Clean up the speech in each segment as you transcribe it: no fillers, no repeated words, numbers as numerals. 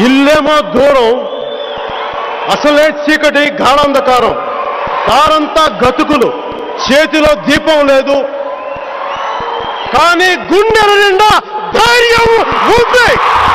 ఇల్లేమో దూరం, అసలే చీకటి గాఢాంధకారం, కారంతా గతుకులు, చేతిలో దీపం లేదు, కానీ గుండెల నిండా ధైర్యం ఉంది.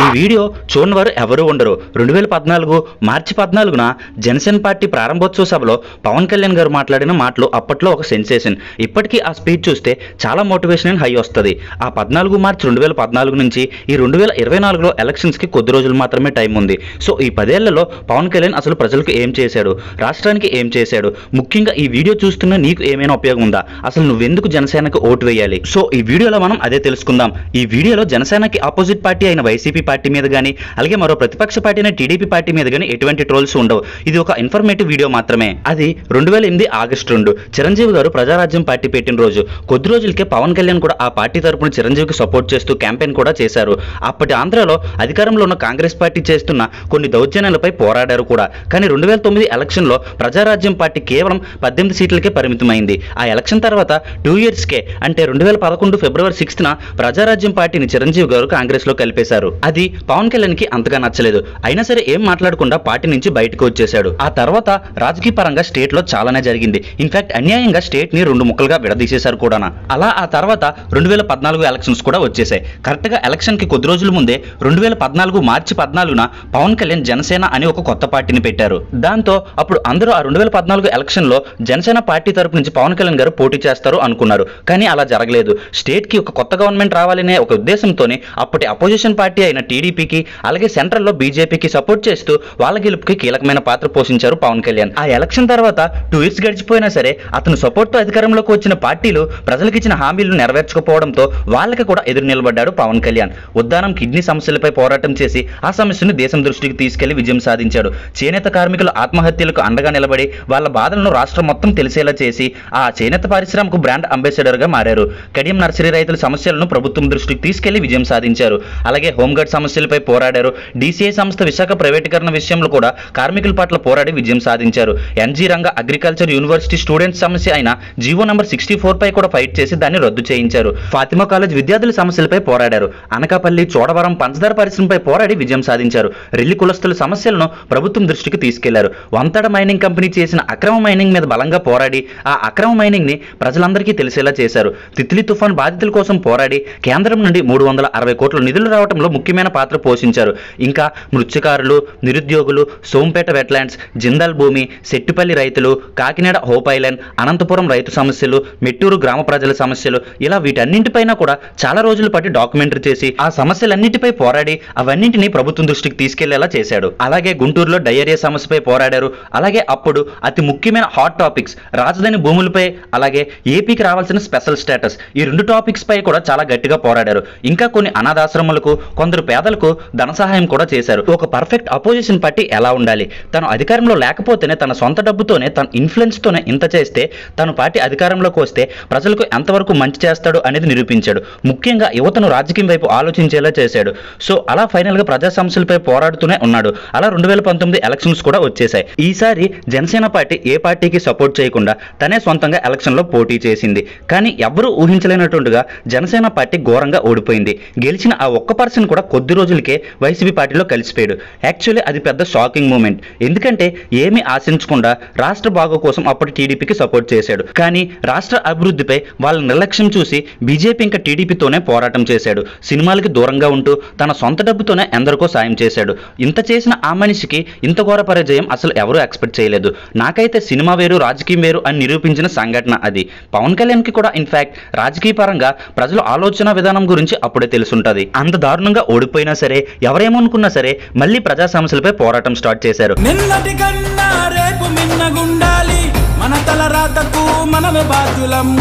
ఈ వీడియో చూడని వారు ఎవరు ఉండరు. 2014 మార్చి 14న జనసేన పార్టీ ప్రారంభోత్సవ సభలో పవన్ కళ్యాణ్ గారు మాట్లాడిన మాటలు అప్పట్లో ఒక సెన్సేషన్. ఇప్పటికీ ఆ స్పీచ్ చూస్తే చాలా మోటివేషన్ అండ్ హై వస్తుంది. ఆ 14 మార్చి 2014 నుంచి ఈ 2024లో ఎలక్షన్స్కి కొద్ది రోజులు మాత్రమే టైం ఉంది. సో ఈ 10 ఏళ్లలో పవన్ కళ్యాణ్ అసలు ప్రజలకు ఏం చేశాడు, రాష్ట్రానికి ఏం చేశాడు, ముఖ్యంగా ఈ వీడియో చూస్తున్న నీకు ఏమైనా ఉపయోగం ఉందా, అసలు నువ్వెందుకు జనసేనకు ఓటు వేయాలి? సో ఈ వీడియోలో మనం అదే తెలుసుకుందాం. ఈ వీడియోలో జనసేనకి ఆపోజిట్ పార్టీ అయిన వైసీపీ పార్టీ మీద కానీ, అలాగే మరో ప్రతిపక్ష పార్టీ అయిన టీడీపీ పార్టీ మీద కానీ ఎటువంటి ట్రోల్స్ ఉండవు. ఇది ఒక ఇన్ఫర్మేటివ్ వీడియో మాత్రమే. అది 2008 ఆగస్టు 2 చిరంజీవి గారు ప్రజారాజ్యం పార్టీ పెట్టిన రోజు. కొద్ది రోజులకే పవన్ కళ్యాణ్ కూడా ఆ పార్టీ తరపున చిరంజీవికి సపోర్ట్ చేస్తూ క్యాంపెయిన్ కూడా చేశారు. అప్పటి ఆంధ్రాలో అధికారంలో ఉన్న కాంగ్రెస్ పార్టీ చేస్తున్న కొన్ని దౌర్జన్యాలపై పోరాడారు కూడా. కానీ 2009 ఎలక్షన్లో ప్రజారాజ్యం పార్టీ కేవలం 18 సీట్లకే పరిమితమైంది. ఆ ఎలక్షన్ తర్వాత 2 ఇయర్స్కే అంటే 2011 ఫిబ్రవరి 6న ప్రజారాజ్యం పార్టీని చిరంజీవి గారు కాంగ్రెస్ లో కలిపేశారు. అది పవన్ కళ్యాణ్ కి అంతగా నచ్చలేదు. అయినా సరే ఏం మాట్లాడకుండా పార్టీ నుంచి బయటకు వచ్చేశాడు. ఆ తర్వాత రాజకీయ పరంగా స్టేట్ లో చాలానే జరిగింది. ఇన్ఫాక్ట్ అన్యాయంగా స్టేట్ ని 2 ముక్కలుగా విడదీసేశారు కూడా. అలా ఆ తర్వాత 2014 ఎలక్షన్స్ కూడా వచ్చేసాయి. కరెక్ట్ గా ఎలక్షన్ కి కొద్ది రోజుల ముందే 2014 మార్చి 14న పవన్ కళ్యాణ్ జనసేన అని ఒక కొత్త పార్టీని పెట్టారు. దాంతో అప్పుడు అందరూ ఆ 2014 ఎలక్షన్ లో జనసేన పార్టీ తరపు నుంచి పవన్ కళ్యాణ్ గారు పోటీ చేస్తారు అనుకున్నారు. కానీ అలా జరగలేదు. స్టేట్ కి ఒక కొత్త గవర్నమెంట్ రావాలనే ఒక ఉద్దేశంతోనే అప్పటి అపోజిషన్ పార్టీ అయిన టీడీపీకి అలాగే సెంట్రల్ లో బీజేపీకి సపోర్ట్ చేస్తూ వాళ్ళ గెలుపుకి కీలకమైన పాత్ర పోషించారు పవన్ కళ్యాణ్. ఆ ఎలక్షన్ తర్వాత 2 ఇయర్స్ గడిచిపోయినా సరే అతను సపోర్ట్ తో అధికారంలోకి వచ్చిన పార్టీలు ప్రజలకు ఇచ్చిన హామీలు నెరవేర్చకపోవడంతో వాళ్ళకి కూడా ఎదురు నిలబడ్డాడు పవన్ కళ్యాణ్. ఉద్దానం కిడ్నీ సమస్యలపై పోరాటం చేసి ఆ సమస్యను దేశం దృష్టికి తీసుకెళ్లి విజయం సాధించాడు. చేనేత కార్మికుల ఆత్మహత్యలకు అండగా నిలబడి వాళ్ళ బాధలను రాష్ట్రం మొత్తం తెలిసేలా చేసి ఆ చేనేత పరిశ్రమకు బ్రాండ్ అంబాసిడర్ గా మారారు. కడియం నర్సరీ రైతుల సమస్యలను ప్రభుత్వం దృష్టికి తీసుకెళ్లి విజయం సాధించారు. అలాగే హోంగార్డ్ సమస్యలపై పోరాడారు. డీసీఐ సంస్థ విశాఖ ప్రైవేటీకరణ విషయంలో కూడా కార్మికుల పట్ల పోరాడి విజయం సాధించారు. ఎన్జీ రంగ అగ్రికల్చర్ యూనివర్సిటీ స్టూడెంట్స్ సమస్య అయిన జీవో నంబర్ 64 పై కూడా ఫైట్ చేసి దాన్ని రద్దు చేయించారు. ఫాతిమా కాలేజ్ విద్యార్థుల సమస్యలపై పోరాడారు. అనకాపల్లి, చోడవరం పంచదార పరిశ్రమపై పోరాడి విజయం సాధించారు. రెల్లి కులస్తుల సమస్యలను ప్రభుత్వం దృష్టికి తీసుకెళ్లారు. వంతడ మైనింగ్ కంపెనీ చేసిన అక్రమ మైనింగ్ మీద బలంగా పోరాడి ఆ అక్రమ మైనింగ్ ని ప్రజలందరికీ తెలిసేలా చేశారు. తిత్లీ తుఫాన్ బాధితుల కోసం పోరాడి కేంద్రం నుండి 360 కోట్ల నిధులు రావడంలో ముఖ్యమైన పాత్ర పోషించారు. ఇంకా మృత్యుకారులు, నిరుద్యోగులు, సోంపేట వెట్లాండ్స్, జిందాల్ భూమి, సెట్టిపల్లి రైతులు, కాకినాడ హోప్ ఐలాండ్, అనంతపురం రైతు సమస్యలు, మెట్టూరు గ్రామ ప్రజల సమస్యలు, ఇలా వీటన్నింటిపైన కూడా చాలా రోజుల పాటు డాక్యుమెంటరీ చేసి ఆ సమస్యలన్నింటిపై పోరాడి అవన్నింటినీ ప్రభుత్వం దృష్టికి తీసుకెళ్లేలా చేశాడు. అలాగే గుంటూరులో డయేరియా సమస్యపై పోరాడారు. అలాగే అప్పుడు అతి ముఖ్యమైన హాట్ టాపిక్స్ రాజధాని భూములపై, అలాగే ఏపీకి రావాల్సిన స్పెషల్ స్టేటస్, ఈ 2 టాపిక్స్ పై కూడా చాలా గట్టిగా పోరాడారు. ఇంకా కొన్ని అనాథాశ్రమాలకు, కొందరు పేదలకు ధన సహాయం కూడా చేశారు. ఒక పర్ఫెక్ట్ అపోజిషన్ పార్టీ ఎలా ఉండాలి, తను అధికారంలో లేకపోతేనే తన సొంత డబ్బుతోనే తన ఇన్ఫ్లుయెన్స్ తోనే ఇంత చేస్తే తను పార్టీ అధికారంలోకి వస్తే ప్రజలకు ఎంతవరకు మంచి చేస్తాడు అనేది నిరూపించాడు. ముఖ్యంగా యువతను రాజకీయం వైపు ఆలోచించేలా చేశాడు. సో అలా ఫైనల్ గా ప్రజా సమస్యలపై పోరాడుతూనే ఉన్నాడు. అలా 2019 ఎలక్షన్స్ కూడా వచ్చేసాయి. ఈసారి జనసేన పార్టీ ఏ పార్టీకి సపోర్ట్ చేయకుండా తనే సొంతంగా ఎలక్షన్ లో పోటీ చేసింది. కానీ ఎవరూ ఊహించలేనట్టుగా జనసేన పార్టీ ఘోరంగా ఓడిపోయింది. గెలిచిన ఆ ఒక్క పర్సన్ కూడా కొద్ది రోజులకే వైసీపీ పార్టీలో కలిసిపోయాడు. యాక్చువల్లీ అది పెద్ద షాకింగ్ మూమెంట్. ఎందుకంటే ఏమీ ఆశించకుండా రాష్ట్ర బాగు కోసం అప్పటి టీడీపీకి సపోర్ట్ చేశాడు. కానీ రాష్ట్ర అభివృద్ధిపై వాళ్ళ నిర్లక్ష్యం చూసి బీజేపీ ఇంకా టీడీపీతోనే పోరాటం చేశాడు. సినిమాలకి దూరంగా ఉంటూ తన సొంత డబ్బుతోనే ఎందరికో సాయం చేశాడు. ఇంత చేసిన ఆ మనిషికి ఇంత ఘోర పరాజయం అసలు ఎవరూ ఎక్స్పెక్ట్ చేయలేదు. నాకైతే సినిమా వేరు రాజకీయం వేరు అని నిరూపించిన సంఘటన అది. పవన్ కళ్యాణ్ కి కూడా ఇన్ఫాక్ట్ రాజకీయ పరంగా ప్రజల ఆలోచన విధానం గురించి అప్పుడే తెలుసుంటది. అంత దారుణంగా ఓడిపోయినా సరే, ఎవరేమనుకున్నా సరే మళ్ళీ ప్రజా సమస్యలపై పోరాటం స్టార్ట్ చేశారు. నిన్నటి కన్నా రేపు మిన్నగుండాలి, మన తల రాతకు మనమే బాధ్యులం.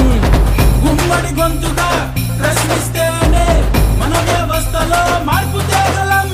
గుమ్మడి గొంతుగా ప్రశ్నిస్తేనే మన వ్యవస్థలో మార్పు తేగలం.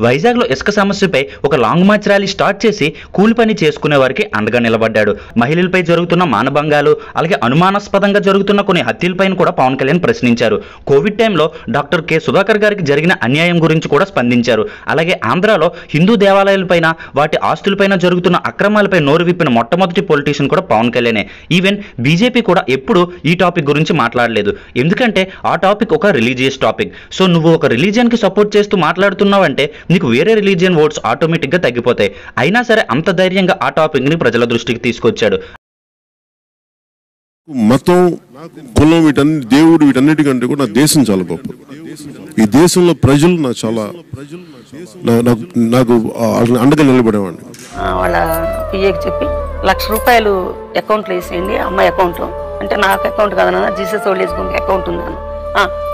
వైజాగ్లో ఇసుక సమస్యపై ఒక లాంగ్ మార్చ్ ర్యాలీ స్టార్ట్ చేసి కూలి పని చేసుకునే వారికి అండగా నిలబడ్డాడు. మహిళలపై జరుగుతున్న మానభంగాలు, అలాగే అనుమానాస్పదంగా జరుగుతున్న కొన్ని హత్యలపైన కూడా పవన్ కళ్యాణ్ ప్రశ్నించారు. కోవిడ్ టైంలో డాక్టర్ కె సుధాకర్ గారికి జరిగిన అన్యాయం గురించి కూడా స్పందించారు. అలాగే ఆంధ్రాలో హిందూ దేవాలయాలపైన, వాటి ఆస్తులపైన జరుగుతున్న అక్రమాలపై నోరు విప్పిన మొట్టమొదటి పొలిటీషియన్ కూడా పవన్ కళ్యాణే. ఈవెన్ బీజేపీ కూడా ఎప్పుడు ఈ టాపిక్ గురించి మాట్లాడలేదు. ఎందుకంటే ఆ టాపిక్ ఒక రిలీజియస్ టాపిక్. సో నువ్వు ఒక రిలీజియన్ కి సపోర్ట్ చేస్తూ మాట్లాడుతున్నావంటే నీకు వేరే రిలీజియన్ ఓట్స్ ఆటోమేటిక్గా తగ్గిపోతాయి. అయినా సరే అంత ధైర్యంగా ఆ టాపిక్ని ప్రజల దృష్టికి తీసుకొచ్చాడు. మతం, కులం, దేవుడు వీటన్నిటికంటే కూడా నా దేశం చాలా గొప్ప. ఈ దేశంలో ప్రజలు నాకు చాలా నాకు అండగా నిలబడేవాడిని. వాళ్ళ పిఏకి చెప్పి ₹1,00,000 అకౌంట్లో వేసేయండి, అమ్మాయి అకౌంట్ అంటే నాకు అకౌంట్ కాదన్నా Jesus old age home account ఉంది అన్న,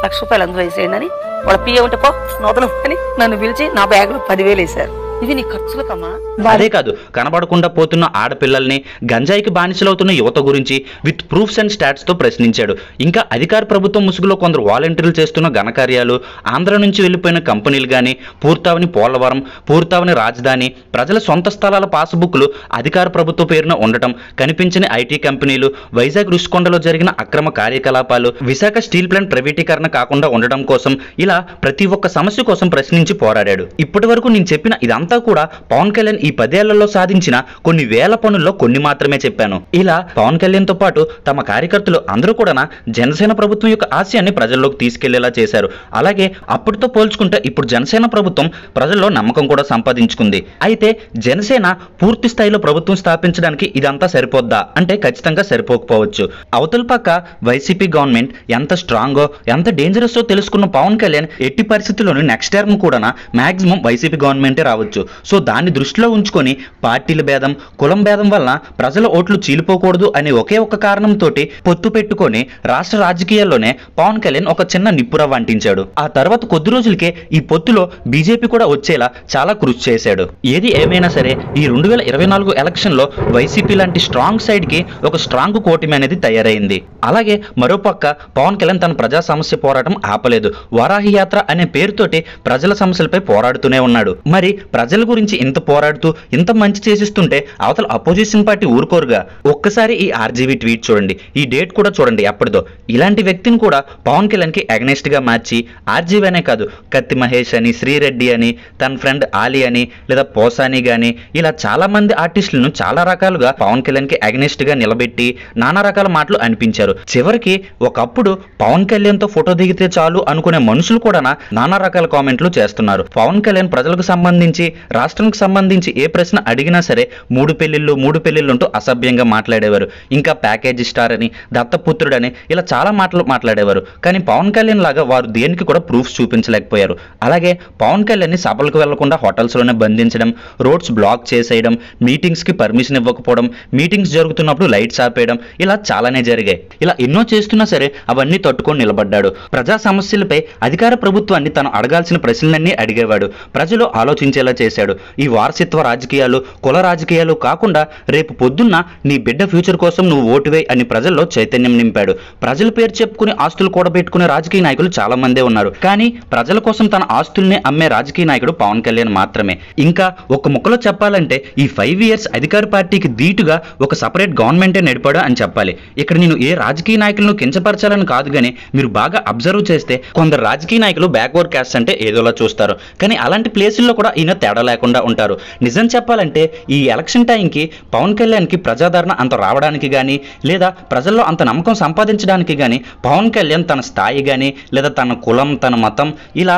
₹1,00,000 అందులో వేసేయండి అని వాళ్ళ పిఏ ఉంటే పో నూతన అని నన్ను పిలిచి నా బ్యాగ్లో 10,000 వేశారు. ఇది నీ ఖర్చులకమ్మా. అదే కాదు, కనబడకుండా పోతున్న ఆడపిల్లల్ని, గంజాయికి బానిసలవుతున్న యువత గురించి విత్ ప్రూఫ్స్ అండ్ స్టాట్స్ తో ప్రశ్నించాడు. ఇంకా అధికార ప్రభుత్వం ముసుగులో కొందరు వాలంటీర్లు చేస్తున్న ఘనకార్యాలు, ఆంధ్ర నుంచి వెళ్లిపోయిన కంపెనీలు గాని, పూర్తావని పోలవరం, పూర్తావని రాజధాని, ప్రజల సొంత స్థలాల పాస్బుక్లు అధికార ప్రభుత్వ పేరున ఉండటం, కనిపించని ఐటీ కంపెనీలు, వైజాగ్ రుషికొండలో జరిగిన అక్రమ కార్యకలాపాలు, విశాఖ స్టీల్ ప్లాంట్ ప్రైవేటీకరణ కాకుండా ఉండడం కోసం, ఇలా ప్రతి ఒక్క సమస్య కోసం ప్రశ్నించి పోరాడాడు. ఇప్పటి వరకు నేను చెప్పిన ఇదంతా కూడా పవన్ కళ్యాణ్ ఈ 10 ఏళ్లలో సాధించిన కొన్ని వేల పనుల్లో కొన్ని మాత్రమే చెప్పాను. ఇలా పవన్ కళ్యాణ్ తో పాటు తమ కార్యకర్తలు అందరూ కూడా జనసేన ప్రభుత్వం యొక్క ఆశయాన్ని ప్రజల్లోకి తీసుకెళ్లేలా చేశారు. అలాగే అప్పటితో పోల్చుకుంటే ఇప్పుడు జనసేన ప్రభుత్వం ప్రజల్లో నమ్మకం కూడా సంపాదించుకుంది. అయితే జనసేన పూర్తి స్థాయిలో ప్రభుత్వం స్థాపించడానికి ఇదంతా సరిపోద్దా అంటే ఖచ్చితంగా సరిపోకపోవచ్చు. అవతల పక్క వైసీపీ గవర్నమెంట్ ఎంత స్ట్రాంగో ఎంత డేంజరస్ తెలుసుకున్న పవన్ కళ్యాణ్ ఎట్టి పరిస్థితుల్లోనూ నెక్స్ట్ టర్మ్ కూడా మాక్సిమం వైసీపీ గవర్నమెంటే రావచ్చు. సో దాన్ని దృష్టిలో ఉంచుకొని పార్టీల భేదం, కులం భేదం వల్ల ప్రజల ఓట్లు చీలిపోకూడదు అనే ఒకే ఒక కారణంతో పొత్తు పెట్టుకొని రాష్ట్ర రాజకీయాల్లోనే పవన్ కళ్యాణ్ ఒక చిన్న నిప్పురవ్వ అంటించాడు. ఆ తర్వాత కొద్ది రోజులకే ఈ పొత్తులో బీజేపీ కూడా వచ్చేలా చాలా కృషి చేశాడు. ఏది ఏమైనా సరే ఈ 2024 ఎలక్షన్ లో వైసీపీ లాంటి స్ట్రాంగ్ సైడ్ కి ఒక స్ట్రాంగ్ కూటమి అనేది తయారైంది. అలాగే మరోపక్క పవన్ కళ్యాణ్ తన ప్రజా సమస్య పోరాటం ఆపలేదు. వారాహి యాత్ర అనే పేరుతోటి ప్రజల సమస్యలపై పోరాడుతూనే ఉన్నాడు. మరి ప్రజల గురించి ఇంత పోరాడుతూ ఇంత మంచి చేసిస్తుంటే అవతల అపోజిషన్ పార్టీ ఊరుకోరుగా. ఒక్కసారి ఈ ఆర్జీవీ ట్వీట్ చూడండి, ఈ డేట్ కూడా చూడండి ఎప్పటిదో. ఇలాంటి వ్యక్తిని కూడా పవన్ కళ్యాణ్ కి అగనెస్ట్ గా మార్చి ఆర్జీవీ అనే కాదు, కత్తి మహేష్ అని, శ్రీరెడ్డి అని, తన ఫ్రెండ్ ఆలీ అని, లేదా పోసాని గాని, ఇలా చాలా మంది ఆర్టిస్టులను చాలా రకాలుగా పవన్ కళ్యాణ్ కి అగనెస్ట్ గా నిలబెట్టి నానా రకాల మాటలు అనిపించారు. చివరికి ఒకప్పుడు పవన్ కళ్యాణ్ తో ఫోటో దిగితే చాలు అనుకునే మనుషులు కూడా నానా రకాల కామెంట్లు చేస్తున్నారు. పవన్ కళ్యాణ్ ప్రజలకు సంబంధించి, రాష్ట్రానికి సంబంధించి ఏ ప్రశ్న అడిగినా సరే 3 పెళ్లిళ్ళు అంటూ అసభ్యంగా మాట్లాడేవారు. ఇంకా ప్యాకేజీ స్టార్ అని, దత్తపుత్రుడని ఇలా చాలా మాటలు మాట్లాడేవారు. కానీ పవన్ కళ్యాణ్ లాగా వారు దేనికి కూడా ప్రూఫ్స్ చూపించలేకపోయారు. అలాగే పవన్ కళ్యాణ్ ని సభలకు వెళ్లకుండా హోటల్స్ లోనే బంధించడం, రోడ్స్ బ్లాక్ చేసేయడం, మీటింగ్స్ కి పర్మిషన్ ఇవ్వకపోవడం, మీటింగ్స్ జరుగుతున్నప్పుడు లైట్స్ ఆపేయడం, ఇలా చాలానే జరిగాయి. ఇలా ఎన్నో చేస్తున్నా సరే అవన్నీ తట్టుకొని నిలబడ్డాడు. ప్రజా సమస్యలపై అధికార ప్రభుత్వాన్ని తను అడగాల్సిన ప్రశ్నలన్నీ అడిగేవాడు. ప్రజలు ఆలోచించేలా చేశాడు. ఈ వారసత్వ రాజకీయాలు, కుల రాజకీయాలు కాకుండా రేపు పొద్దున్న నీ బిడ్డ ఫ్యూచర్ కోసం నువ్వు ఓటువే అని ప్రజల్లో చైతన్యం నింపాడు. ప్రజల పేరు చెప్పుకుని ఆస్తులు కూడబెట్టుకునే రాజకీయ నాయకులు చాలా మందే ఉన్నారు. కానీ ప్రజల కోసం తన ఆస్తుల్ని అమ్మే రాజకీయ నాయకుడు పవన్ కళ్యాణ్ మాత్రమే. ఇంకా ఒక ముక్కలో చెప్పాలంటే ఈ 5 ఇయర్స్ అధికార పార్టీకి ధీటుగా ఒక సపరేట్ గవర్నమెంటే నడిపాడు అని చెప్పాలి. ఇక్కడ నేను ఏ రాజకీయ నాయకులను కించపరచాలని కాదు, కానీ మీరు బాగా అబ్జర్వ్ చేస్తే కొందరు రాజకీయ నాయకులు బ్యాక్వర్డ్ క్యాస్ట్ అంటే ఏదోలా చూస్తారు. కానీ అలాంటి ప్లేసుల్లో కూడా ఈయన తేడా లేకుండా ఉంటారు. నిజం చెప్పాలంటే ఈ ఎలక్షన్ టైంకి పవన్ కళ్యాణ్ కి ప్రజాదరణ అంత రావడానికి కానీ, లేదా ప్రజల్లో అంత నమ్మకం సంపాదించడానికి కానీ పవన్ కళ్యాణ్ తన స్థాయి కానీ, లేదా తన కులం, తన మతం, ఇలా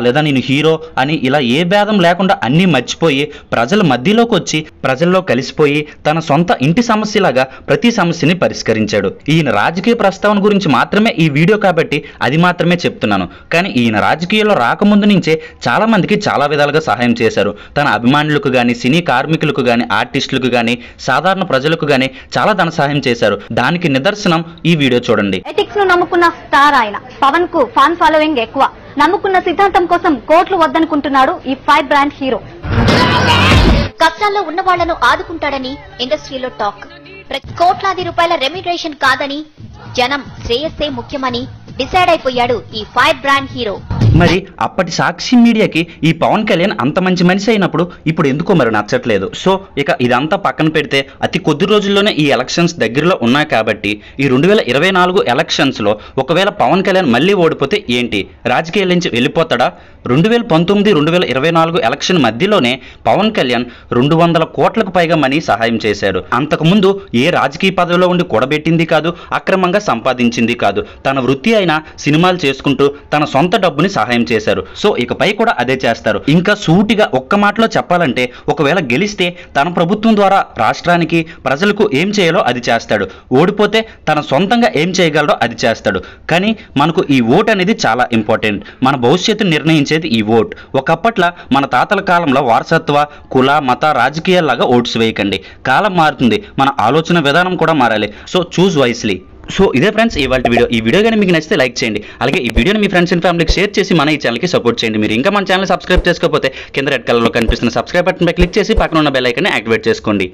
లేదా నేను హీరో అని ఇలా ఏ భేదం లేకుండా అన్నీ మర్చిపోయి ప్రజల మధ్యలోకి వచ్చి ప్రజల్లో కలిసిపోయి తన సొంత ఇంటి సమస్యలాగా ప్రతి సమస్యని పరిష్కరించాడు. ఈయన రాజకీయ ప్రస్తావన గురించి మాత్రమే ఈ వీడియో కాబట్టి అది మాత్రమే చెప్తున్నాను. కానీ ఈయన రాజకీయాల్లో రాకముందు నుంచే చాలా మందికి చాలా విధాలుగా సహాయం చేశారు. తన అభిమానులకు కానీ, సినీ కార్మికులకు కానీ, ఆర్టిస్టులకు కానీ, సాధారణ ప్రజలకు కానీ చాలా ధన సహాయం చేశారు. దానికి నిదర్శనం ఈ వీడియో చూడండి. ఎథిక్స్ ను నమ్ముకున్న స్టార్ ఆయన. పవన్ కు ఫ్యాన్ ఫాలోయింగ్ ఎక్కువ. నమ్ముకున్న సిద్ధాంతం కోసం కోట్లు వద్దనుకుంటున్నాడు ఈ 5 బ్రాండ్ హీరో. కష్టాల్లో ఉన్న వాళ్లను ఆదుకుంటాడని ఇండస్ట్రీలో టాక్. కోట్లాది రూపాయల రెమ్యునరేషన్ కాదని, జనం శ్రేయస్సే ముఖ్యమని డిసైడ్ అయిపోయాడు ఈ 5 బ్రాండ్ హీరో. మరి అప్పటి సాక్షి మీడియాకి ఈ పవన్ కళ్యాణ్ అంత మంచి మనిషి అయినప్పుడు ఇప్పుడు ఎందుకో మరి నచ్చట్లేదు. సో ఇక ఇదంతా పక్కన పెడితే అతి కొద్ది రోజుల్లోనే ఈ ఎలక్షన్స్ దగ్గరలో ఉన్నాయి కాబట్టి ఈ 2024 ఎలక్షన్స్ లో ఒకవేళ పవన్ కళ్యాణ్ మళ్ళీ ఓడిపోతే ఏంటి, రాజకీయాల నుంచి వెళ్ళిపోతాడా? 2019, 2024 ఎలక్షన్ మధ్యలోనే పవన్ కళ్యాణ్ 200 కోట్లకు పైగా మనీ సహాయం చేశాడు. అంతకుముందు ఏ రాజకీయ పదవిలో ఉండి కూడబెట్టింది కాదు, అక్రమంగా సంపాదించింది కాదు. తన వృత్తి అయిన సినిమాలు చేసుకుంటూ తన సొంత డబ్బుని సహాయం సహాయం చేశారు. సో ఇకపై కూడా అదే చేస్తారు. ఇంకా సూటిగా ఒక్క మాటలో చెప్పాలంటే ఒకవేళ గెలిస్తే తన ప్రభుత్వం ద్వారా రాష్ట్రానికి ప్రజలకు ఏం చేయాలో అది చేస్తాడు. ఓడిపోతే తన సొంతంగా ఏం చేయగలడో అది చేస్తాడు. కానీ మనకు ఈ ఓట్ అనేది చాలా ఇంపార్టెంట్. మన భవిష్యత్తును నిర్ణయించేది ఈ ఓట్. ఒకప్పట్ల మన తాతల కాలంలో వారసత్వ కుల మత రాజకీయాల్లాగా ఓట్స్ వేయకండి. కాలం మారుతుంది, మన ఆలోచన విధానం కూడా మారాలి. So choose wisely. సో ఇదే ఫ్రెండ్స్ ఇవాళ వీడియో. ఈ వీడియో కానీ మీకు నచ్చితే లైక్ చేయండి. అలాగే ఈ వీడియోని మీ ఫ్రెండ్స్ అండ్ ఫ్యామిలీకి షేర్ చేసి మన ఈ ఛానల్కి సపోర్ట్ చేయండి. మీరు ఇంకా మన ఛానల్ సబ్స్క్రైబ్ చేసుకోకపోతే కింద రెడ్ కలర్లో కనిపిస్తున్న సబ్స్క్రైబ్ బటన్ పై క్లిక్ చేసి పక్కన ఉన్న బెల్ ఐకాన్ని యాక్టివేట్ చేసుకోండి.